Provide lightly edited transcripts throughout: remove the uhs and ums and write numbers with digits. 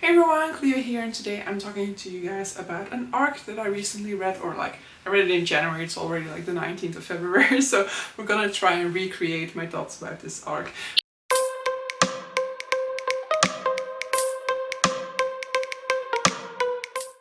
Hey everyone, Cleo here, and today I'm talking to you guys about an ARC that I recently read, or I read it in January. It's already the 19th of February, so we're gonna try and recreate my thoughts about this ARC.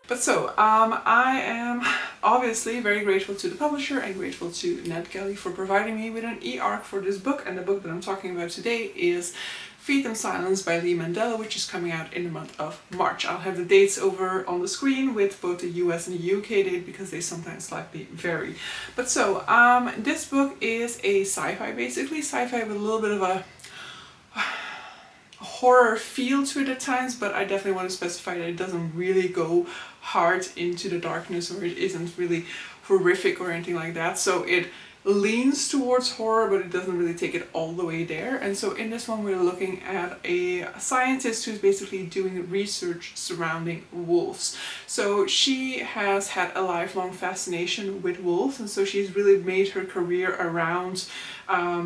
But so, I am obviously very grateful to the publisher and grateful to NetGalley for providing me with an e-ARC for this book, and the book that I'm talking about today is Feed Them Silence by Lee Mandela, which is coming out in the month of March. I'll have the dates over on the screen with both the US and the UK date because they sometimes slightly vary. But so, this book is a sci-fi, basically. Sci-fi with a little bit of a horror feel to it at times, but I definitely want to specify that it doesn't really go hard into the darkness, or it isn't really horrific or anything like that. So it leans towards horror, but it doesn't really take it all the way there. And so in this one we're looking at a scientist who's basically doing research surrounding wolves. So she has had a lifelong fascination with wolves, and so she's really made her career around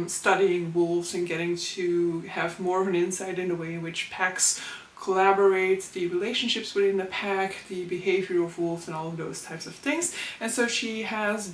studying wolves and getting to have more of an insight in the way in which packs collaborate, the relationships within the pack, the behavior of wolves, and all of those types of things. And so she has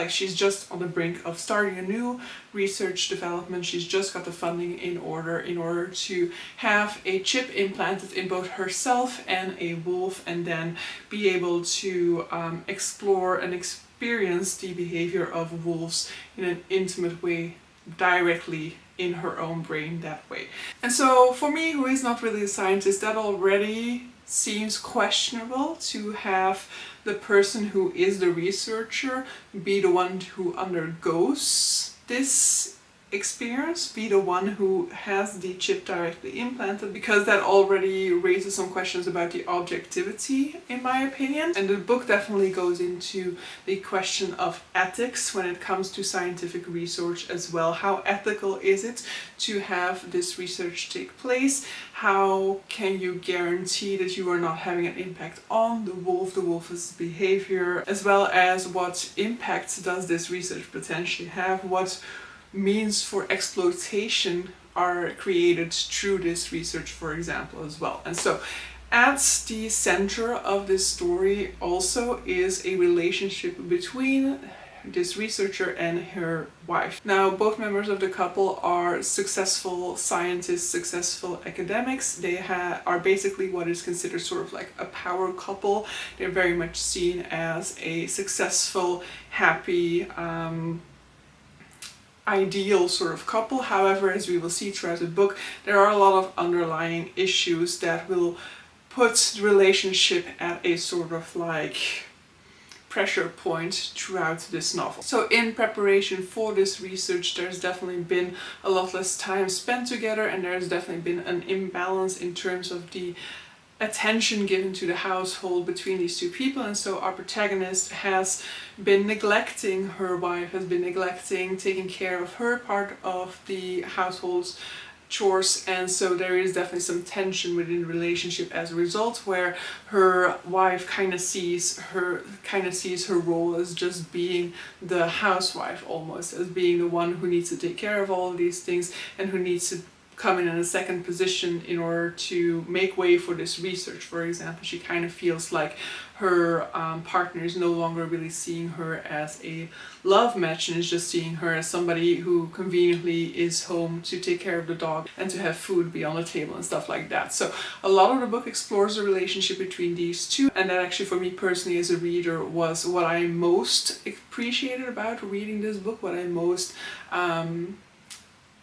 she's just on the brink of starting a new research development. She's just got the funding in order to have a chip implanted in both herself and a wolf, and then be able to explore and experience the behavior of wolves in an intimate way directly in her own brain that way. And so for me, who is not really a scientist, that already seems questionable, to have the person who is the researcher be the one who undergoes this experience, be the one who has the chip directly implanted, because that already raises some questions about the objectivity, in my opinion. And the book definitely goes into the question of ethics when it comes to scientific research as well. How ethical is it to have this research take place? How can you guarantee that you are not having an impact on the wolf's behavior, as well as what impacts does this research potentially have? What means for exploitation are created through this research, for example, as well. And so at the center of this story also is a relationship between this researcher and her wife. Now, both members of the couple are successful scientists, successful academics. They are basically what is considered sort of like a power couple. They're very much seen as a successful, happy, ideal sort of couple. However, as we will see throughout the book, there are a lot of underlying issues that will put the relationship at a sort of pressure point throughout this novel. So in preparation for this research, there's definitely been a lot less time spent together, and there's definitely been an imbalance in terms of the attention given to the household between these two people. And so our protagonist has been neglecting her wife, has been neglecting taking care of her part of the household's chores, and so there is definitely some tension within the relationship as a result, where her wife kind of sees her role as just being the housewife, almost as being the one who needs to take care of all of these things and who needs to come in a second position in order to make way for this research. For example, she kind of feels like her partner is no longer really seeing her as a love match, and is just seeing her as somebody who conveniently is home to take care of the dog and to have food be on the table and stuff like that. So a lot of the book explores the relationship between these two, and that actually for me personally as a reader was what I most appreciated about reading this book, what I most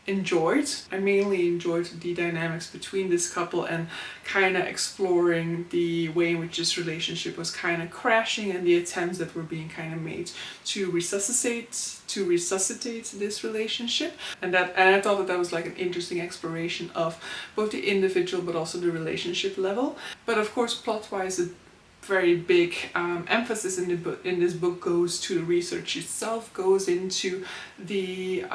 enjoyed. I mainly enjoyed the dynamics between this couple and kind of exploring the way in which this relationship was kind of crashing, and the attempts that were being kind of made to resuscitate this relationship. And I thought that was like an interesting exploration of both the individual but also the relationship level. But of course, plot-wise, very big emphasis in this book goes to the research itself, goes into the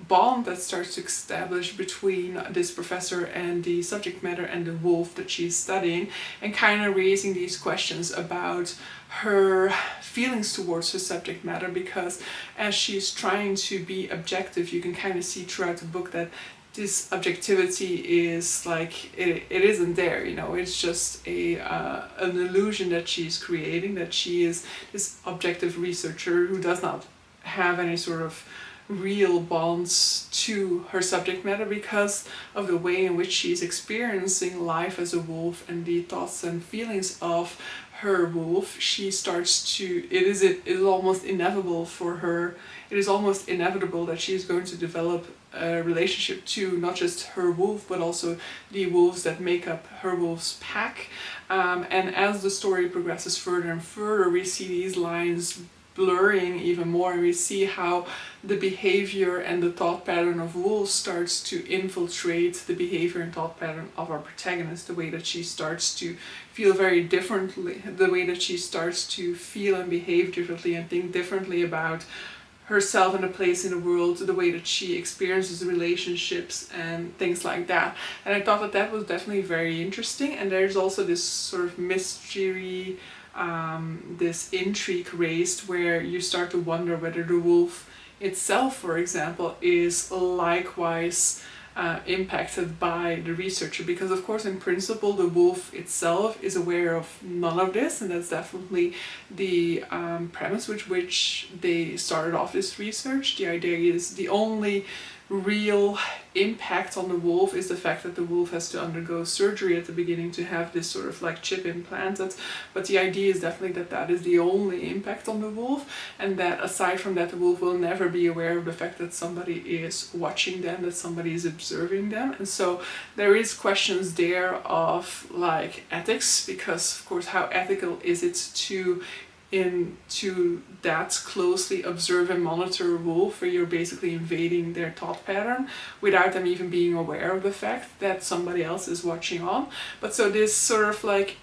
bond that starts to establish between this professor and the subject matter and the wolf that she's studying, and kind of raising these questions about her feelings towards her subject matter, because as she's trying to be objective, you can kind of see throughout the book that this objectivity is like, it isn't there, you know, it's just an illusion that she's creating, that she is this objective researcher who does not have any sort of real bonds to her subject matter because of the way in which she's experiencing life as a wolf and the thoughts and feelings of her wolf. She starts to, it is almost inevitable for her, it is almost inevitable that she's going to develop a relationship to not just her wolf but also the wolves that make up her wolf's pack. And as the story progresses further and further, we see these lines blurring even more, and we see how the behavior and the thought pattern of wolves starts to infiltrate the behavior and thought pattern of our protagonist, the way that she starts to feel very differently, the way that she starts to feel and behave differently and think differently about herself and a place in the world, the way that she experiences relationships and things like that. And I thought that that was definitely very interesting. And there's also this sort of mystery, this intrigue raised where you start to wonder whether the wolf itself, for example, is likewise impacted by the researcher, because of course in principle the wolf itself is aware of none of this, and that's definitely the premise with which they started off this research. The idea is the only real impact on the wolf is the fact that the wolf has to undergo surgery at the beginning to have this sort of like chip implanted, but the idea is definitely that that is the only impact on the wolf, and that aside from that the wolf will never be aware of the fact that somebody is watching them, that somebody is observing them. And so there is questions there of like ethics, because of course how ethical is it to that closely observe and monitor a wolf, where you're basically invading their thought pattern without them even being aware of the fact that somebody else is watching on. But so this sort of like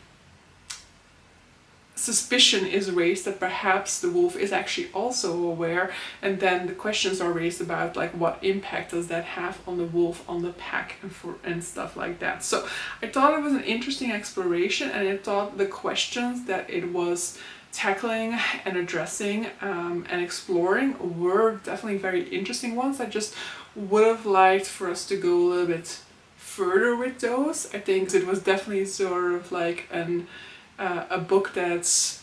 suspicion is raised that perhaps the wolf is actually also aware, and then the questions are raised about like what impact does that have on the wolf, on the pack, and stuff like that. So I thought it was an interesting exploration, and I thought the questions that it was tackling and addressing and exploring were definitely very interesting ones. I just would have liked for us to go a little bit further with those. I think it was definitely sort of like a book that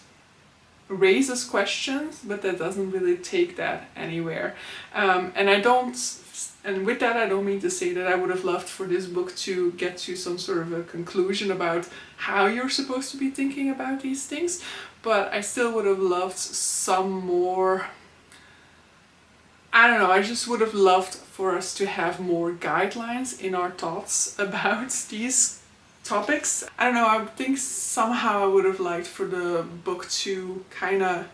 raises questions, but that doesn't really take that anywhere. And with that, I don't mean to say that I would have loved for this book to get to some sort of a conclusion about how you're supposed to be thinking about these things, but I still would have loved some more, I don't know, I just would have loved for us to have more guidelines in our thoughts about these topics. I don't know, I think somehow I would have liked for the book to kind of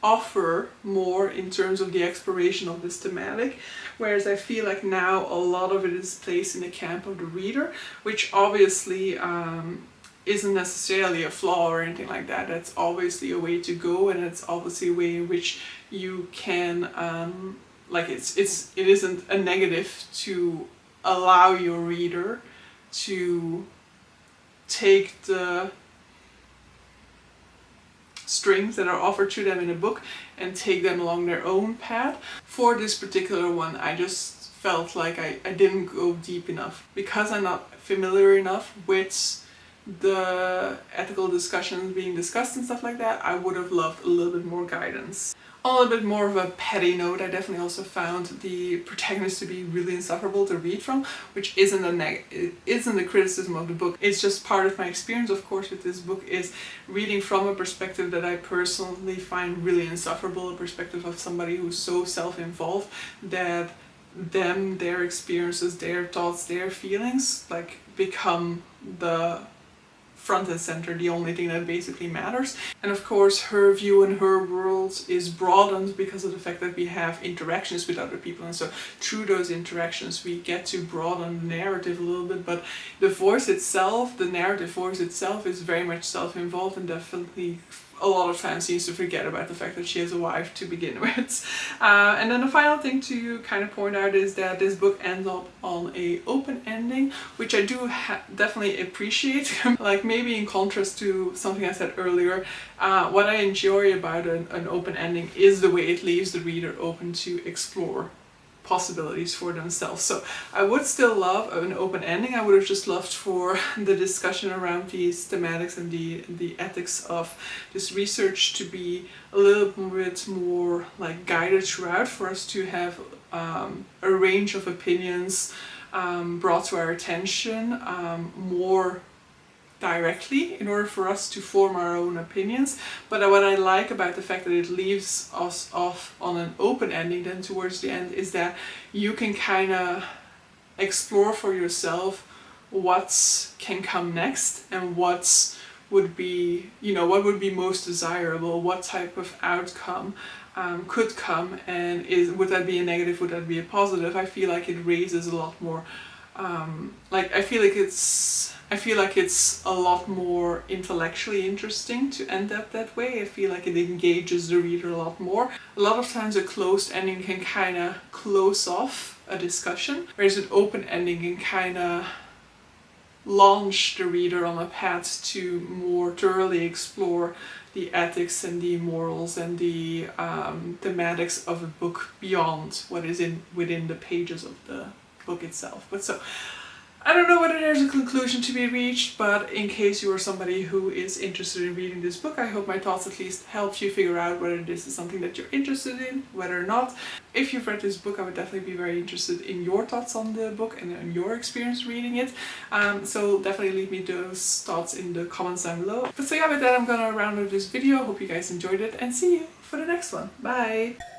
offer more in terms of the exploration of this thematic, whereas I feel like now a lot of it is placed in the camp of the reader, which obviously isn't necessarily a flaw or anything like that. That's obviously a way to go, and it's obviously a way in which you can like it isn't a negative to allow your reader to take the strings that are offered to them in a book and take them along their own path. For this particular one, I just felt like I didn't go deep enough because I'm not familiar enough with the ethical discussions being discussed and stuff like that. I would have loved a little bit more guidance. On a little bit more of a petty note, I definitely also found the protagonist to be really insufferable to read from, which isn't a criticism of the book. It's just part of my experience, of course, with this book, is reading from a perspective that I personally find really insufferable, a perspective of somebody who's so self-involved that their experiences, their thoughts, their feelings, like, become the front and center, the only thing that basically matters. And of course her view and her world is broadened because of the fact that we have interactions with other people, and so through those interactions we get to broaden the narrative a little bit, but the voice itself, the narrative voice itself, is very much self-involved and definitely a lot of times seems to forget about the fact that she has a wife to begin with. And then the final thing to kind of point out is that this book ends up on a open ending, which I do definitely appreciate. Like, maybe in contrast to something I said earlier, what I enjoy about an open ending is the way it leaves the reader open to explore possibilities for themselves. So I would still love an open ending. I would have just loved for the discussion around these thematics and the ethics of this research to be a little bit more like guided throughout, for us to have a range of opinions brought to our attention more directly in order for us to form our own opinions. But what I like about the fact that it leaves us off on an open ending then towards the end is that you can kind of explore for yourself what can come next and what would be, you know, what would be most desirable, what type of outcome could come, and would that be a negative, would that be a positive. I feel like it raises a lot more I feel like it's a lot more intellectually interesting to end up that way. I feel like it engages the reader a lot more. A lot of times a closed ending can kind of close off a discussion, whereas an open ending can kind of launch the reader on a path to more thoroughly explore the ethics and the morals and the thematics of a book beyond what is within the pages of the book itself. But so I don't know whether there's a conclusion to be reached, but in case you are somebody who is interested in reading this book, I hope my thoughts at least helped you figure out whether this is something that you're interested in, whether or not. If you've read this book, I would definitely be very interested in your thoughts on the book and in your experience reading it. So definitely leave me those thoughts in the comments down below. But so yeah, with that I'm gonna round up this video. Hope you guys enjoyed it and see you for the next one. Bye!